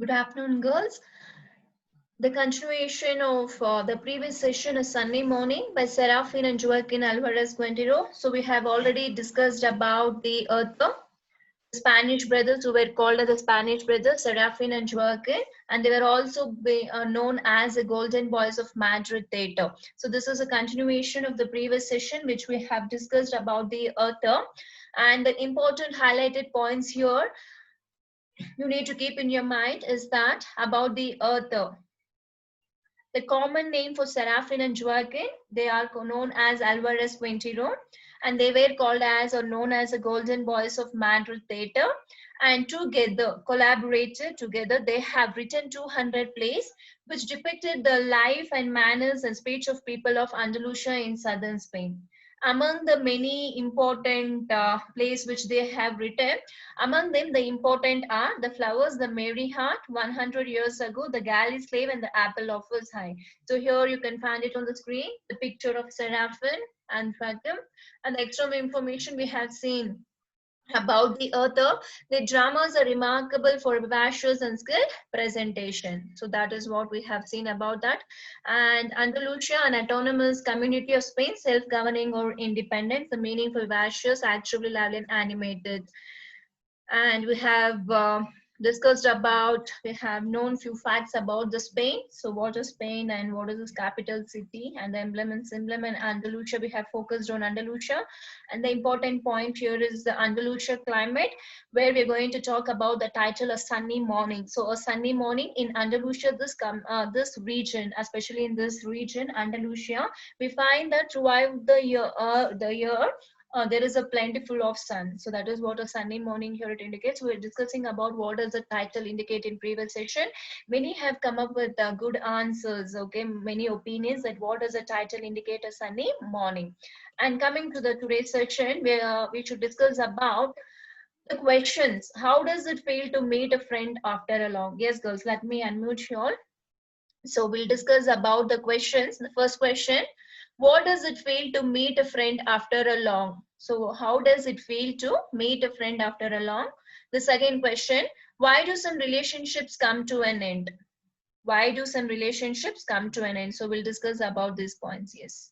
Good afternoon, girls. The continuation of the previous session is Sunday morning by Serafin and Joaquin Alvarez Quintero. So we have already discussed about the Spanish brothers who were called as the Spanish brothers, Serafin and Joaquin, and they were also known as the Golden Boys of Madrid Theatre. So this is a continuation of the previous session which we have discussed about the Earther. And the important highlighted points here you need to keep in your mind is that about the Earther. The common name for Serafin and Joaquin, they are known as Alvarez Quintero, and they were called as or known as the Golden Boys of Madrid Theatre. And together, collaborated together, they have written 200 plays which depicted the life and manners and speech of people of Andalusia in southern Spain. Among the many important plays which they have written, among them the important are The Flowers, The Merry Heart, 100 Years Ago, The Galley Slave, and The Apple of His Eye. So here you can find it on the screen, the picture of Seraphim and Fatim, and the extra information we have seen about the author. The dramas are remarkable for vivacious and skilled presentation. So that is what we have seen about that. And Andalusia, an autonomous community of Spain, self-governing or independent, the meaningful vivacious, actively lively and animated. And we have discussed about, we have known few facts about the Spain. So what is Spain and what is its capital city and the emblem and symbol, and Andalusia, we have focused on Andalusia. And the important point here is the Andalusia climate, where we're going to talk about the title A Sunny Morning. So a sunny morning in Andalusia, this region, especially in this region Andalusia, we find that throughout the year, there is a plentiful of sun. So that is what a sunny morning here it indicates. We're discussing about what does the title indicate in previous session. Many have come up with good answers, okay, many opinions that what does the title indicate a sunny morning. And coming to the today's section, where we should discuss about the questions. How does it feel to meet a friend after a long? Yes, girls, let me unmute you all. So we'll discuss about the questions. The first question, what does it feel to meet a friend after a long? So how does it feel to meet a friend after a long? The second question, why do some relationships come to an end? Why do some relationships come to an end? So we'll discuss about these points. Yes.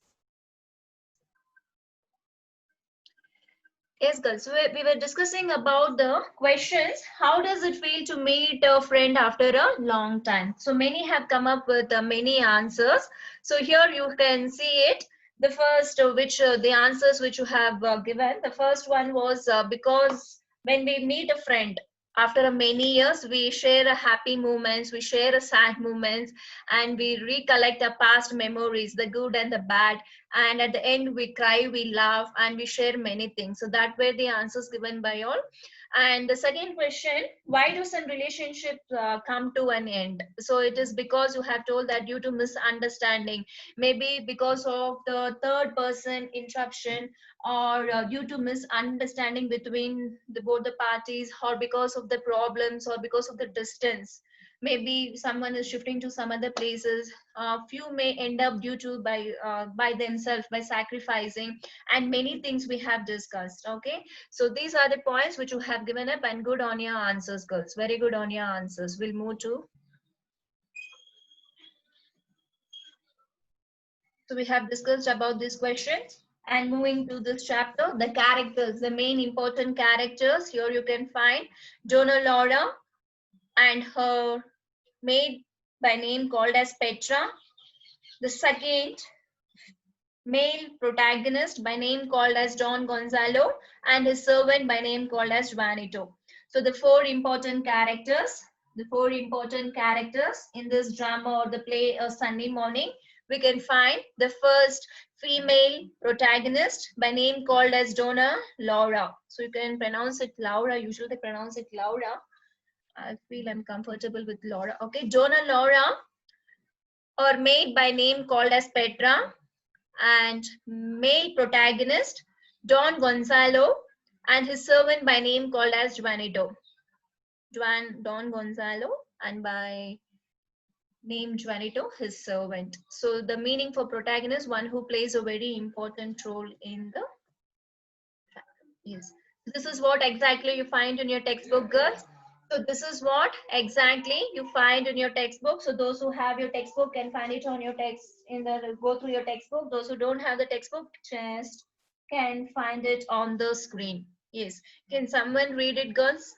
Yes, girls. So we were discussing about the questions. How does it feel to meet a friend after a long time? So many have come up with many answers. So here you can see it. The first, the answers which you have given. The first one was because when we meet a friend after many years, we share a happy moments, we share a sad moments, and we recollect our past memories, the good and the bad, and at the end we cry, we laugh, and we share many things. So that were the answers given by all. And the second question, why do some relationships come to an end? So it is because you have told that due to misunderstanding, maybe because of the third person interruption, or due to misunderstanding between both the parties, or because of the problems, or because of the distance. Maybe someone is shifting to some other places. Few may end up due to by themselves, by sacrificing, and many things we have discussed. Okay, so these are the points which you have given up, and good on your answers, girls. Very good on your answers. We'll move to. So we have discussed about these questions. And moving to this chapter, the characters, the main important characters. Here you can find Donna Laura and her maid by name called as Petra. The second male protagonist by name called as Don Gonzalo, and his servant by name called as Juanito. So the four important characters in this drama or the play A Sunday Morning, we can find the first female protagonist by name called as Donna Laura. So you can pronounce it Laura. Usually they pronounce it Laura. I feel I'm comfortable with Laura. Okay, Donna Laura, or maid by name called as Petra, and male protagonist Don Gonzalo, and his servant by name called as Juanito. Don Gonzalo, and by name Juanito, his servant. So the meaning for protagonist, one who plays a very important role in the. Yes. This is what exactly you find in your textbook, girls. So this is what exactly you find in your textbook. So those who have your textbook can find it on your text in the go through your textbook. Those who don't have the textbook just can find it on the screen. Yes. Can someone read it, girls?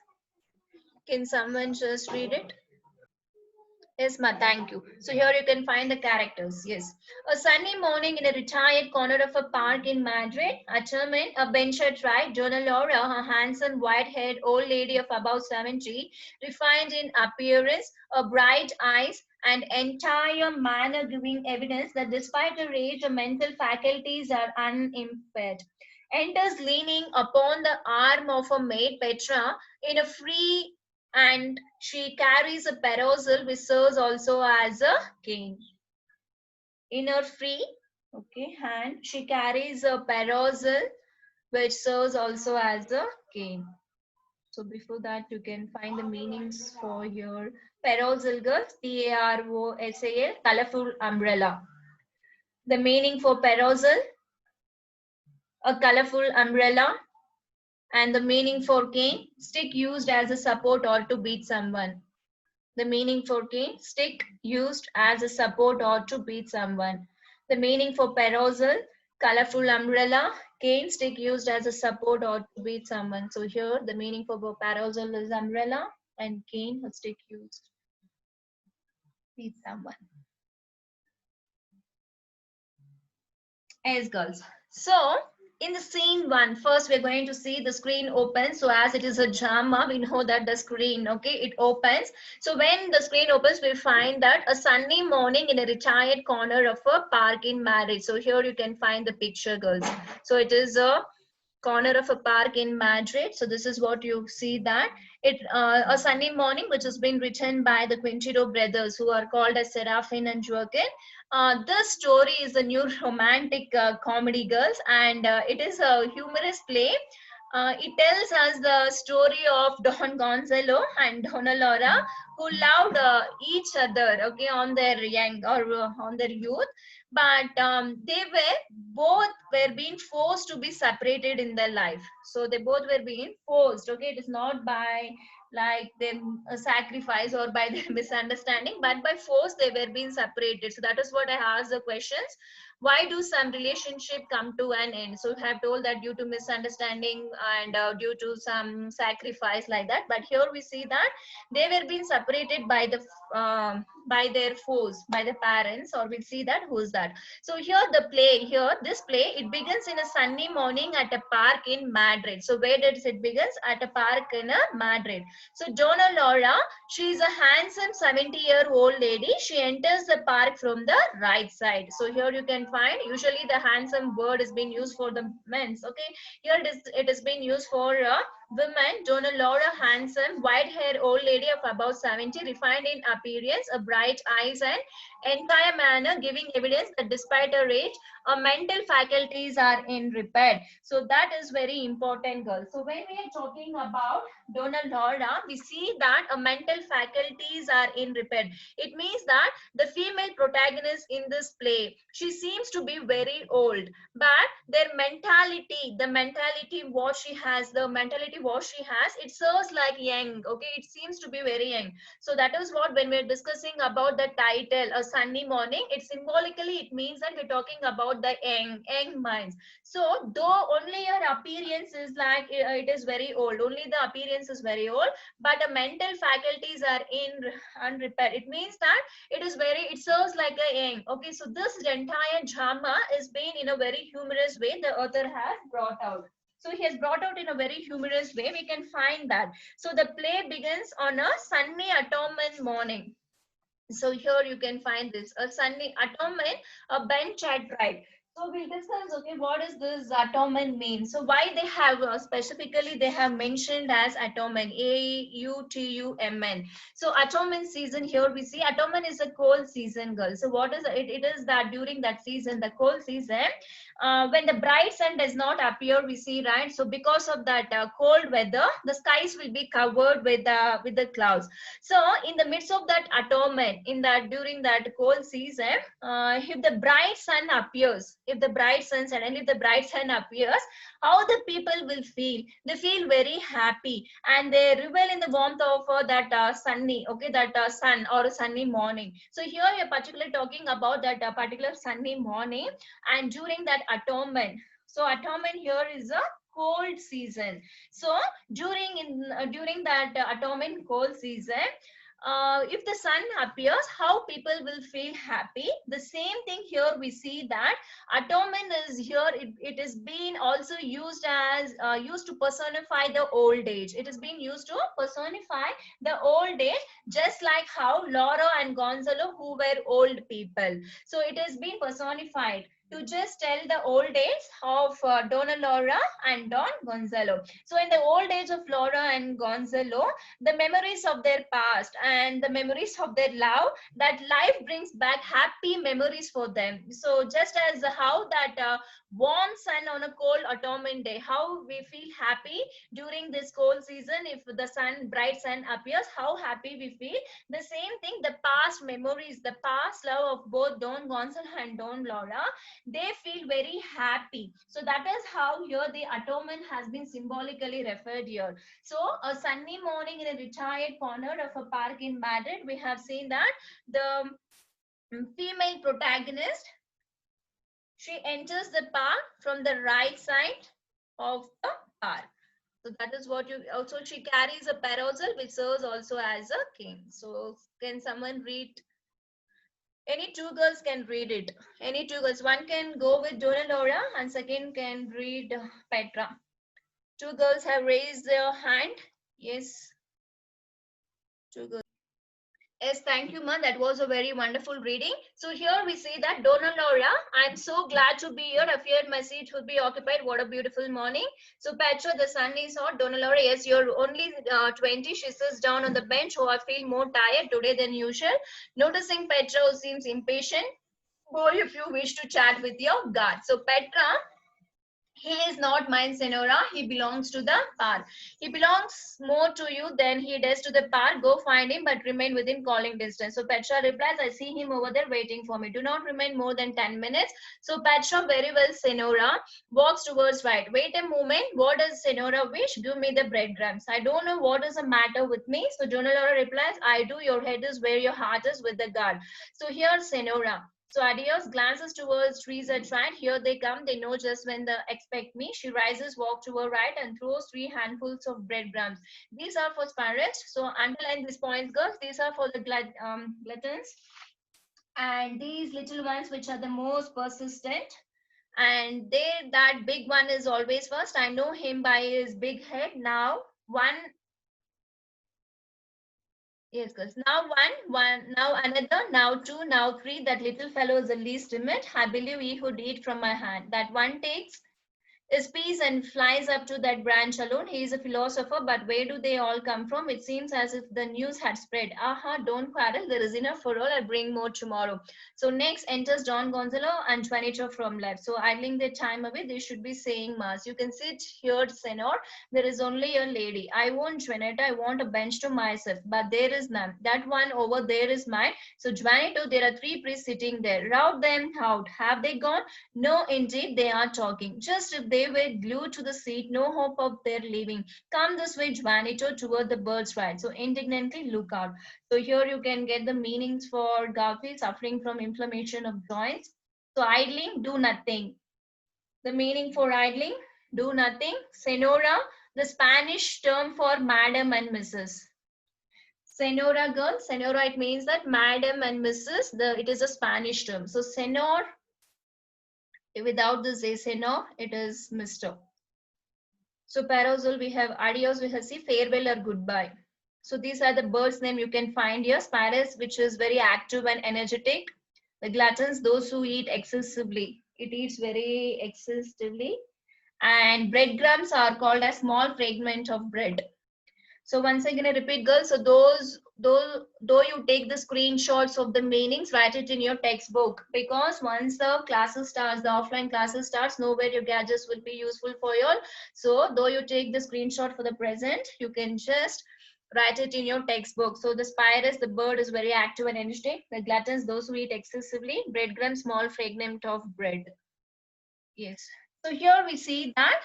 Can someone just read it? Yes, ma, thank you. So here you can find the characters. Yes. A sunny morning in a retired corner of a park in Madrid, a German, a bench at right, Donna Laura, a handsome white-haired old lady of about 70, refined in appearance, a bright eyes, and entire manner giving evidence that despite her age, her mental faculties are unimpaired. Enters leaning upon the arm of her maid Petra in a free and she carries a parasol which serves also as a cane. In her free hand, she carries a parasol which serves also as a cane. So before that, you can find the meanings for your parasol, girls. Parosal, colorful umbrella. The meaning for parasol, a colorful umbrella. And the meaning for cane, stick used as a support or to beat someone. The meaning for cane, stick used as a support or to beat someone. The meaning for parasol, colorful umbrella, cane, stick used as a support or to beat someone. So here the meaning for parasol is umbrella and cane, a stick used to beat someone. Yes, girls. So in the scene one, first we're going to see the screen open. So as it is a drama, we know that the screen, okay, it opens. So when the screen opens, we find that a sunny morning in a retired corner of a park in Madrid. So here you can find the picture, girls. So it is a corner of a park in Madrid. So this is what you see that it a sunny morning, which has been written by the Quintero brothers, who are called as Serafin and Joaquin. This story is a new romantic comedy, girls, and it is a humorous play. It tells us the story of Don Gonzalo and Donna Laura, who loved each other, okay, on their young or on their youth, but they were both were being forced to be separated in their life. So they both were being forced. Okay, it is not by like their sacrifice or by their misunderstanding, but by force they were being separated. So that is what I asked the questions. Why do some relationship come to an end? So I have told that due to misunderstanding and due to some sacrifice like that. But here we see that they were being separated by their foes, by the parents, or we'll see that who's that. So here the play, here this play, it begins in a sunny morning at a park in Madrid. So where does it begins? At a park in Madrid. So Donna Laura, she is a handsome 70-year-old lady. She enters the park from the right side. So here you can find, usually the handsome word is being used for the men's. Okay, here it is being used for women. Donna Laura, handsome, white-haired old lady of about 70, refined in appearance, a bright eyes and entire manner, giving evidence that despite her age, her mental faculties are in repair. So that is very important, girls. So when we are talking about Donna Laura, we see that a mental faculties are in repair. It means that the female protagonist in this play, she seems to be very old, but their mentality, the mentality what she has, it serves like young. Okay, it seems to be very young. So that is what when we're discussing about the title, a sunny morning, it symbolically it means that we're talking about the young minds. So though only your appearance is like it is very old, only the appearance is very old, but the mental faculties are in unrepaired. It means that it serves like a young. Okay, so this entire drama is being in a very humorous way the author has brought out. So he has brought out in a very humorous way. We can find that. So the play begins on a sunny autumn morning. So here you can find this, a sunny autumn, a bench at right. So we'll discuss, okay, what does this autumn mean? So why they have specifically they have mentioned as autumn, Autumn. So autumn season, here we see autumn is a cold season, girl. So what is it? It is that during that season, the cold season, when the bright sun does not appear, we see, right? So because of that cold weather, the skies will be covered with the clouds. So in the midst of that autumn, in that during that cold season, if the bright sun appears, if the bright sun, suddenly the bright sun appears, how the people will feel? They feel very happy and they revel in the warmth of that sunny, okay, that sun or a sunny morning. So here you're particularly talking about that particular sunny morning and during that autumn. So autumn here is a cold season. So during that autumn cold season, if the sun appears, how people will feel happy. The same thing here we see that atonement is here. It is being also used as used to personify the old age. It is being used to personify the old age, just like how Laura and Gonzalo, who were old people. So it has been personified to just tell the old age of Donna Laura and Don Gonzalo. So in the old age of Laura and Gonzalo, the memories of their past and the memories of their love, that life brings back happy memories for them. So just as how that warm sun on a cold autumn day, how we feel happy during this cold season, if the bright sun appears, how happy we feel. The same thing, the past memories, the past love of both Don Gonzalo and Don Laura, they feel very happy. So that is how here the atonement has been symbolically referred here. So a sunny morning in a retired corner of a park in Madrid, we have seen that the female protagonist, she enters the park from the right side of the park. So that is what you also, she carries a parasol which serves also as a king. So can someone read? Any two girls can read it. Any two girls. One can go with Donna Laura and second can read Petra. Two girls have raised their hand. Yes. Two girls. Yes, thank you, Ma. That was a very wonderful reading. So here we see that Donna Laura, I'm so glad to be here. I feared my seat would be occupied. What a beautiful morning. So Petra, the sun is hot. Donna Laura, yes, you're only 20. She sits down on the bench. Oh, I feel more tired today than usual. Noticing Petra, who seems impatient. Go if you wish to chat with your guard. So Petra, he is not mine, Senora. He belongs to the park. He belongs more to you than he does to the park. Go find him, but remain within calling distance. So Petra replies, I see him over there waiting for me. Do not remain more than 10 minutes. So Petra, very well, Senora, walks towards right. Wait a moment. What does Senora wish? Give me the breadcrumbs. I don't know what is the matter with me. So Donna Laura replies, I do. Your head is where your heart is with the guard. So here, Senora. So Adios glances towards trees at right. Here they come. They know just when they expect me. She rises, walks to her right, and throws 3 handfuls of breadcrumbs. These are for sparrows. So underline these points, girls. These are for the gluttons. And these little ones, which are the most persistent. And that big one is always first. I know him by his big head. Now, one. Yes, girls. Now now another, now two, now three. That little fellow is the least timid. I believe he would eat from my hand. That one takes his piece and flies up to that branch alone. He is a philosopher, but where do they all come from? It seems as if the news had spread. Aha, don't quarrel. There is enough for all. I'll bring more tomorrow. So next enters Don Gonzalo and Juanito from left. So idling their time away, they should be saying mass. You can sit here, Senor. There is only a lady. I want Juanita. I want a bench to myself, but there is none. That one over there is mine. So Juanito, there are 3 priests sitting there. Rout them out. Have they gone? No, indeed, they are talking. Just if they were glued to the seat, no hope of their leaving. Come this way, Juanito, toward the bird's right. So indignantly look out. So here you can get the meanings for Garfield suffering from inflammation of joints. So idling, do nothing. The meaning for idling, do nothing. Senora, the Spanish term for madam and Mrs. Senora girl, senora, it means that madam and Mrs. It is a Spanish term. So senor, without the senor, it is Mr. So parasol, we have adios, we have see farewell or goodbye. So these are the birds' name you can find here. Sparrows, which is very active and energetic. The gluttons, those who eat excessively. It eats very excessively. And breadcrumbs are called as small fragment of bread. So once again, I repeat, girls. So though you take the screenshots of the meanings, write it in your textbook, because once the classes starts, the offline classes starts, nowhere your gadgets will be useful for you all. So though you take the screenshot for the present, you can just write it in your textbook. So the spirus, the bird, is very active and energetic. The gluttons, those who eat excessively. Breadcrumbs, small fragment of bread. Yes. So here we see that,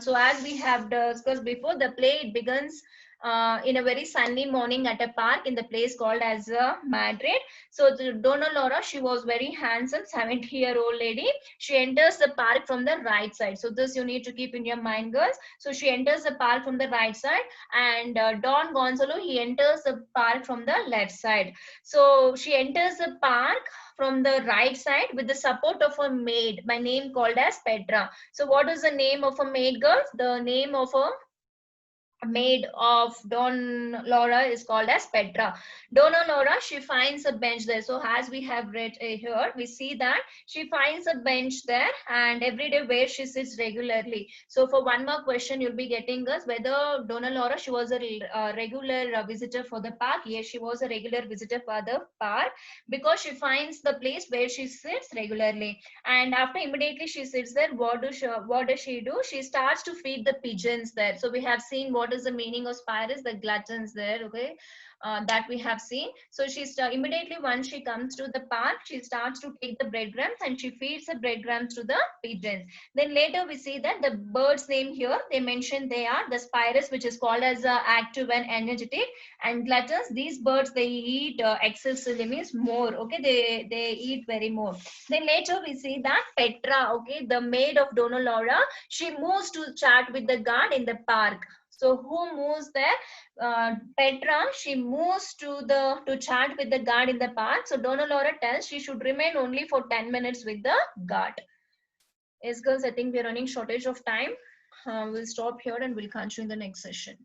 so as we have discussed before, the play it begins in a very sunny morning at a park in the place called as Madrid. So the Donna Laura, she was very handsome, 70-year-old lady. She enters the park from the right side. So this you need to keep in your mind, girls. So she enters the park from the right side, and Don Gonzalo, he enters the park from the left side. So she enters the park from the right side with the support of a maid by name called as Petra. So what is the name of a maid, girls? The name of a maid of Don Laura is called as Petra. Donna Laura, she finds a bench there. So as we have read here, we see that she finds a bench there, and every day where she sits regularly. So for one more question, you'll be getting us whether Donna Laura, she was a regular visitor for the park. Yes, she was a regular visitor for the park because she finds the place where she sits regularly. And after immediately she sits there, what does she do? She starts to feed the pigeons there. So we have seen what is the meaning of spirus, the gluttons there, okay, that we have seen. So immediately once she comes to the park, she starts to take the breadcrumbs and she feeds the breadcrumbs to the pigeons. Then later we see that the birds name here, they mention they are the spirus, which is called as active and energetic, and gluttons, these birds, they eat excessively, means more, okay, they eat very more. Then later we see that Petra, okay, the maid of Donna Laura, she moves to chat with the guard in the park. So who moves there? Petra, she moves to chat with the guard in the park. So Donna Laura tells she should remain only for 10 minutes with the guard. Yes, girls, I think we're running shortage of time. We'll stop here and we'll continue in the next session.